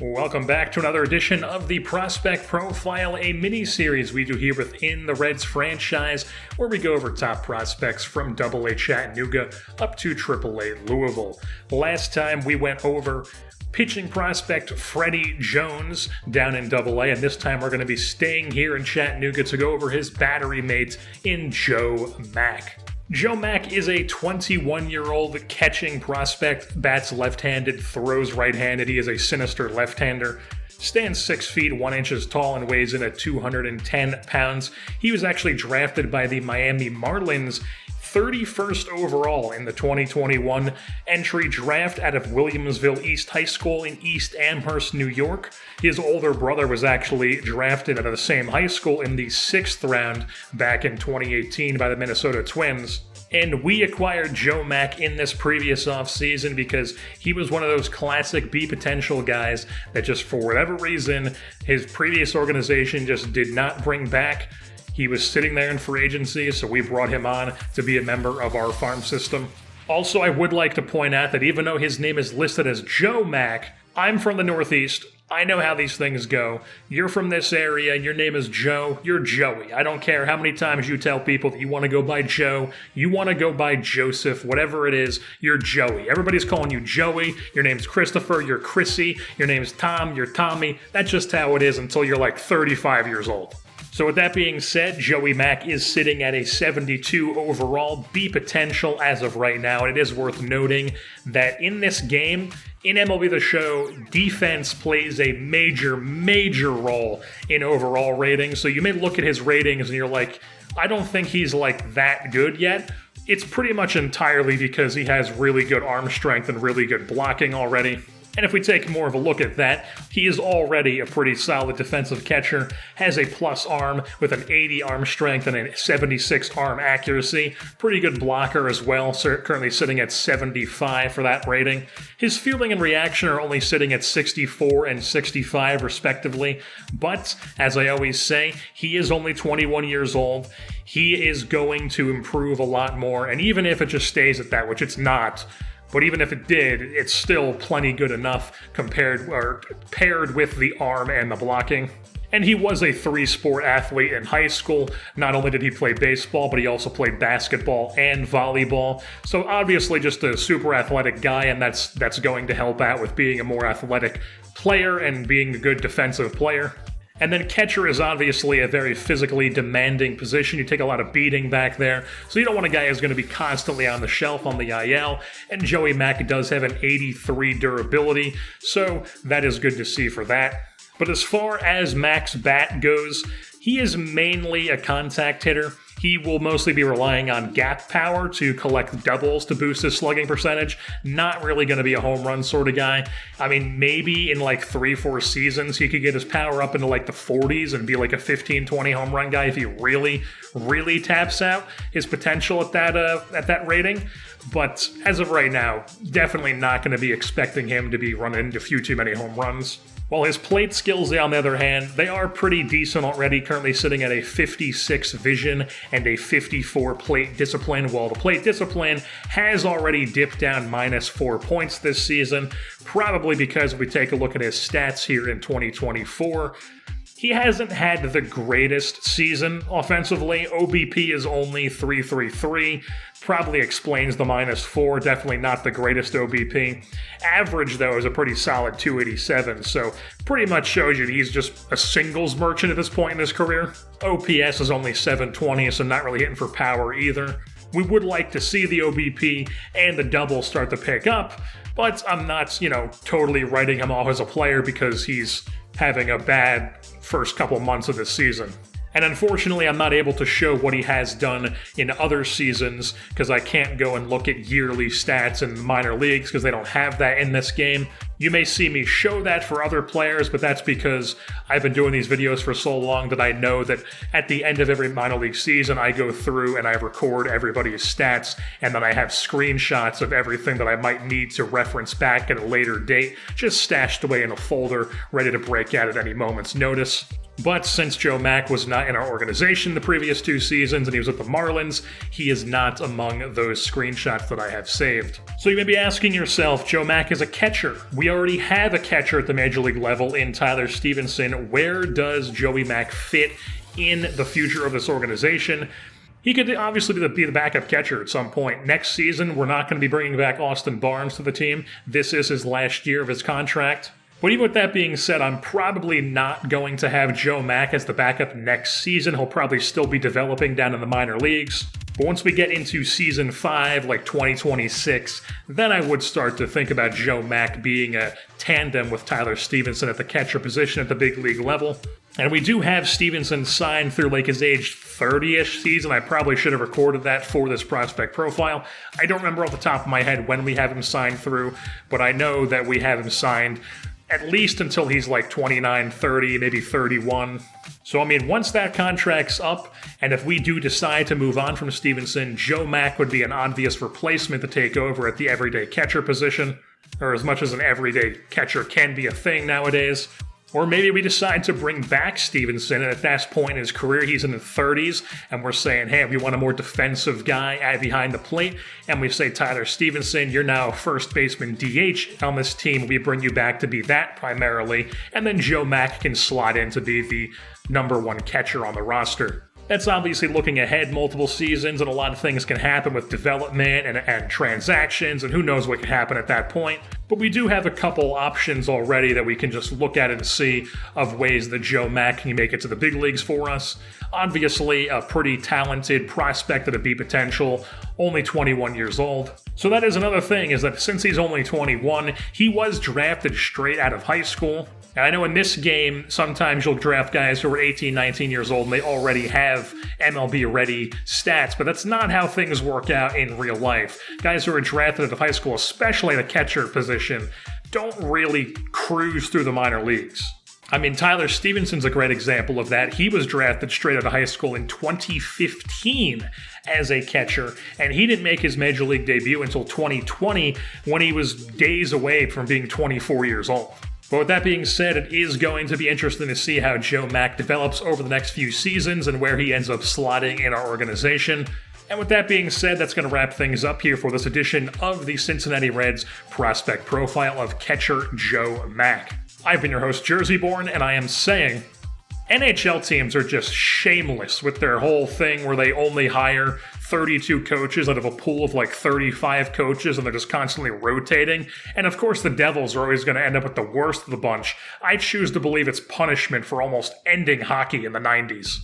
Welcome back to another edition of the Prospect Profile, a mini-series we do here within the Reds franchise, where we go over top prospects from AA Chattanooga up to AAA Louisville. Last time we went over pitching prospect Freddie Jones down in AA, and this time we're going to be staying here in Chattanooga to go over his battery mate in Joe Mack. Joe Mack is a 21-year-old catching prospect, bats left-handed, throws right-handed. He is a sinister left-hander, stands 6 feet 1 inches tall and weighs in at 210 pounds. He was actually drafted by the Miami Marlins 31st overall in the 2021 entry draft out of Williamsville East High School in East Amherst, New York. His older brother was actually drafted out of the same high school in the 6th round back in 2018 by the Minnesota Twins. And we acquired Joe Mack in this previous offseason because he was one of those classic B potential guys that just for whatever reason, his previous organization just did not bring back. He was sitting there in free agency, so we brought him on to be a member of our farm system. Also, I would like to point out that even though his name is listed as Joe Mack, I'm from the Northeast. I know how these things go. You're from this area, and your name is Joe. You're Joey. I don't care how many times you tell people that you want to go by Joe, you want to go by Joseph, whatever it is, you're Joey. Everybody's calling you Joey. Your name's Christopher. You're Chrissy. Your name's Tom. You're Tommy. That's just how it is until you're like 35 years old. So with that being said, Joey Mack is sitting at a 72 overall B potential as of right now. And it is worth noting that in this game, in MLB The Show, defense plays a major role in overall ratings. So you may look at his ratings and you're like, I don't think he's like that good yet. It's pretty much entirely because he has really good arm strength and really good blocking already. And if we take more of a look at that, he is already a pretty solid defensive catcher, has a plus arm with an 80 arm strength and a 76 arm accuracy. Pretty good blocker as well, currently sitting at 75 for that rating. His fielding and reaction are only sitting at 64 and 65 respectively, but as I always say, he is only 21 years old. He is going to improve a lot more, and even if it just stays at that, which it's not, but even if it did, it's still plenty good enough paired with the arm and the blocking. And he was a 3-sport athlete in high school. Not only did he play baseball, but he also played basketball and volleyball. So obviously just a super athletic guy, and that's going to help out with being a more athletic player and being a good defensive player. And then catcher is obviously a very physically demanding position. You take a lot of beating back there. So you don't want a guy who's going to be constantly on the shelf on the IL. And Joey Mack does have an 83 durability. So that is good to see for that. But as far as Mack's bat goes, he is mainly a contact hitter. He will mostly be relying on gap power to collect doubles to boost his slugging percentage. Not really going to be a home run sort of guy. I mean, maybe in like 3-4 seasons, he could get his power up into like the 40s and be like a 15-20 home run guy if he really taps out his potential at that rating. But as of right now, definitely not going to be expecting him to be running into a few too many home runs. While his plate skills, on the other hand, they are pretty decent already, currently sitting at a 56 vision and a 54 plate discipline, while the plate discipline has already dipped down -4 points this season, probably because if we take a look at his stats here in 2024, he hasn't had the greatest season offensively. OBP is only 333. Probably explains the -4. Definitely not the greatest OBP. Average, though, is a pretty solid 287. So pretty much shows you that he's just a singles merchant at this point in his career. OPS is only 720, so not really hitting for power either. We would like to see the OBP and the double start to pick up, but I'm not, totally writing him off as a player because he's having a bad first couple months of the season. And unfortunately, I'm not able to show what he has done in other seasons because I can't go and look at yearly stats in minor leagues because they don't have that in this game. You may see me show that for other players, but that's because I've been doing these videos for so long that I know that at the end of every minor league season, I go through and I record everybody's stats, and then I have screenshots of everything that I might need to reference back at a later date, just stashed away in a folder, ready to break out at any moment's notice. But since Joe Mack was not in our organization the previous 2 seasons and he was with the Marlins, he is not among those screenshots that I have saved. So you may be asking yourself, Joe Mack is a catcher. We already have a catcher at the major league level in Tyler Stevenson. Where does Joey Mack fit in the future of this organization? He could obviously be the backup catcher at some point. Next season, we're not going to be bringing back Austin Barnes to the team. This is his last year of his contract. But even with that being said, I'm probably not going to have Joe Mack as the backup next season. He'll probably still be developing down in the minor leagues. But once we get into season 5, like 2026, then I would start to think about Joe Mack being a tandem with Tyler Stevenson at the catcher position at the big league level. And we do have Stevenson signed through like his age 30-ish season. I probably should have recorded that for this prospect profile. I don't remember off the top of my head when we have him signed through, but I know that we have him signed at least until he's like 29, 30, maybe 31. So, I mean, once that contract's up, and if we do decide to move on from Stevenson, Joe Mack would be an obvious replacement to take over at the everyday catcher position, or as much as an everyday catcher can be a thing nowadays. Or maybe we decide to bring back Stevenson, and at that point in his career, he's in the 30s, and we're saying, hey, we want a more defensive guy behind the plate, and we say, Tyler Stevenson, you're now a first baseman DH on this team. We bring you back to be that primarily, and then Joe Mack can slot in to be the number 1 catcher on the roster. That's obviously looking ahead multiple seasons, and a lot of things can happen with development and transactions, and who knows what can happen at that point. But we do have a couple options already that we can just look at and see of ways that Joe Mack can make it to the big leagues for us. Obviously, a pretty talented prospect at a B potential, only 21 years old. So that is another thing, is that since he's only 21, he was drafted straight out of high school. And I know in this game, sometimes you'll draft guys who are 18, 19 years old and they already have MLB-ready stats, but that's not how things work out in real life. Guys who are drafted out of high school, especially the catcher position, don't really cruise through the minor leagues. I mean, Tyler Stevenson's a great example of that. He was drafted straight out of high school in 2015 as a catcher, and he didn't make his major league debut until 2020 when he was days away from being 24 years old. But with that being said, it is going to be interesting to see how Joe Mack develops over the next few seasons and where he ends up slotting in our organization. And with that being said, that's going to wrap things up here for this edition of the Cincinnati Reds prospect profile of catcher Joe Mack. I've been your host, Jerseyborn, and I am saying NHL teams are just shameless with their whole thing where they only hire 32 coaches out of a pool of like 35 coaches, and they're just constantly rotating. And of course, the Devils are always going to end up with the worst of the bunch. I choose to believe it's punishment for almost ending hockey in the 90s.